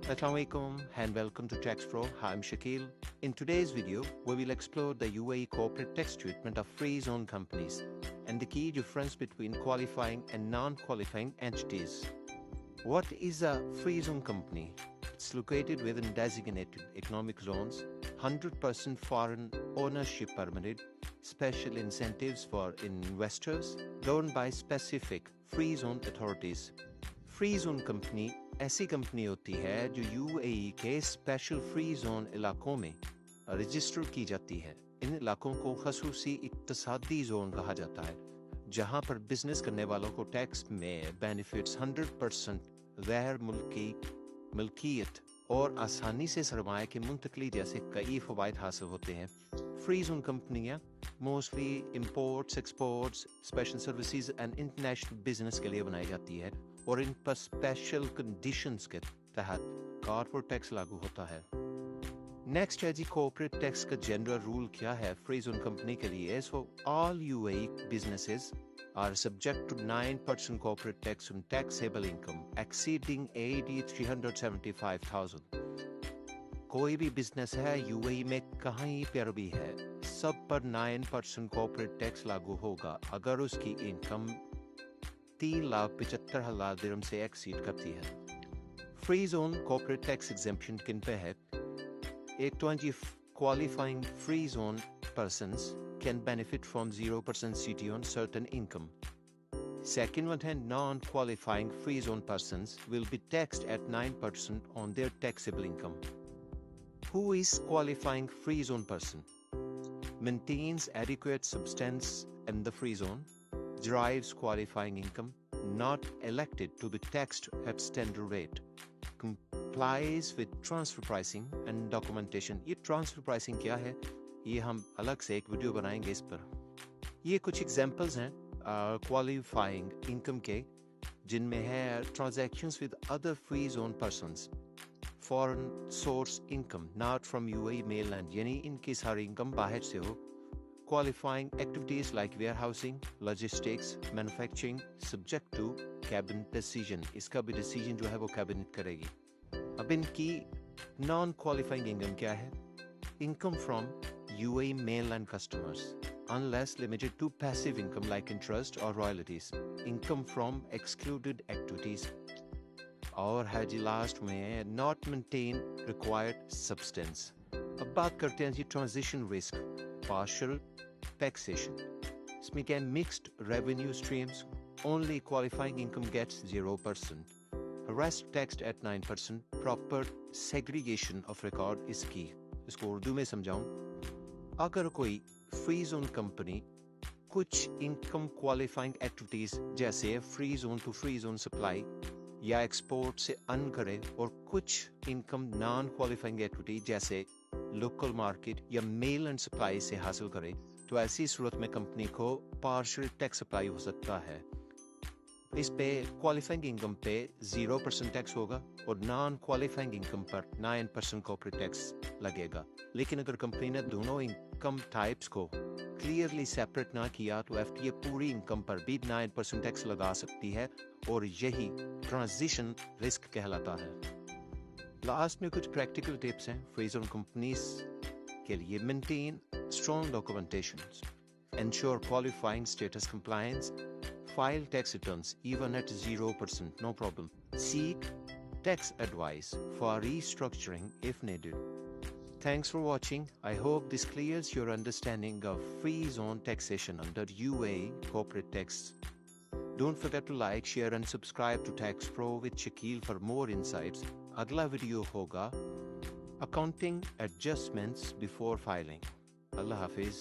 Assalamualaikum and welcome to Tax Pro. I'm Shakil. In today's video, we will explore the UAE corporate tax treatment of free zone companies and the key difference between qualifying and non-qualifying entities. What is a free zone company? It's located within designated economic zones, 100% foreign ownership permitted, special incentives for investors, governed by specific free zone authorities. Free zone company ऐसी company होती है जो UAE के special free zone इलाकों में register की जाती है। इन इलाकों को खसूसी इक्तसादी जोन कहा जाता है, जहां पर बिजनेस करने वालों को टैक्स में बेनिफिट्स 100% गैर मुल्की मिल्कियत और आसानी से सरमाए की मुंतकली जैसे कई फ़वाइद हासिल होते हैं। फ्री जोन कंपनियां mostly imports, exports, special services and international business के लिए बनाई जाती है और इन पर स्पेशल कंडीशंस के तहत कॉर्पोरेट टैक्स लागू होता है। नेक्स्ट है जी कॉर्पोरेट टैक्स का जनरल रूल क्या है फ्री जोन कंपनी के लिए। So all UAE businesses are subject to 9% corporate tax on taxable income exceeding AED 375,000. कोई भी बिजनेस है यूएई में कहीं पर भी है, सब पर 9% कॉर्पोरेट टैक्स लागू होगा अगर उसकी इनकम 3,75,000 दिरहम से एक्सीड करती है। Free zone corporate tax exemption किन पे है? एक तो जी qualifying free zone persons can benefit from 0% CT on certain income. Second one है non-qualifying free zone persons will be taxed at 9% on their taxable income. Who is qualifying free zone person? Maintains adequate substance in the free zone, derives qualifying income, not elected to be taxed at standard rate, complies with transfer pricing and documentation. ये transfer pricing क्या है? ये हम अलग से एक video बनाएंगे इस पर। ये कुछ एग्जांपल्स हैं क्वालिफाइंग इनकम के, जिनमें है transactions with other free zone persons, foreign source income not from UAE mainland, यानी इनकी सारी इनकम बाहर से हो, qualifying activities like warehousing, logistics, manufacturing, subject to cabinet decision. इसका भी डिसीजन जो है वो कैबिनेट करेगी। अब इनकी नॉन क्वालिफाइंग इनकम क्या है? Income from UAE mainland customers, unless limited to passive income like interest or royalties, income from excluded activities, और है जी लास्ट में not maintain required substance। अब बात करते हैं जी transition risk, partial taxation। इसमें क्या mixed revenue streams, only qualifying income gets 0%, rest taxed at 9%, proper segregation of record is key। इसको उर्दू में समझाऊं, अगर कोई फ्री जोन कंपनी कुछ इनकम क्वालिफाइंग एक्टिविटीज जैसे free zone to free zone supply या एक्सपोर्ट से अर्न करे और कुछ इनकम नॉन क्वालिफाइंग एक्टिविटी जैसे लोकल मार्केट या मेल एंड सप्लाई से हासिल करे, तो ऐसी सूरत में कंपनी को पार्शियल टैक्स अप्लाई हो सकता है। इस पे क्वालिफाइंग इनकम पे 0% टैक्स होगा और नॉन क्वालिफाइंग इनकम पर 9% कॉर्पोरेट टैक्स लगेगा। लेकिन अगर कंपनी ने दोनों इनकम टाइप्स को क्लियरली सेपरेट ना किया तो एफटीए पूरी इनकम पर भी 9% टैक्स लगा सकती है और यही ट्रांजिशन रिस्क कहलाता है। लास्ट में कुछ प्रैक्टिकल टिप्स हैं फ्री जोन कंपनीज के लिए। Maintain strong documentation, ensure qualifying status compliance, file tax returns even at 0%, no problem. Seek tax advice for restructuring if needed. Thanks for watching. I hope this clears your understanding of free zone taxation under UAE corporate tax. Don't forget to like, share and subscribe to Tax Pro with Shakil for more insights. अगला video होगा accounting adjustments before filing. Allah Hafiz.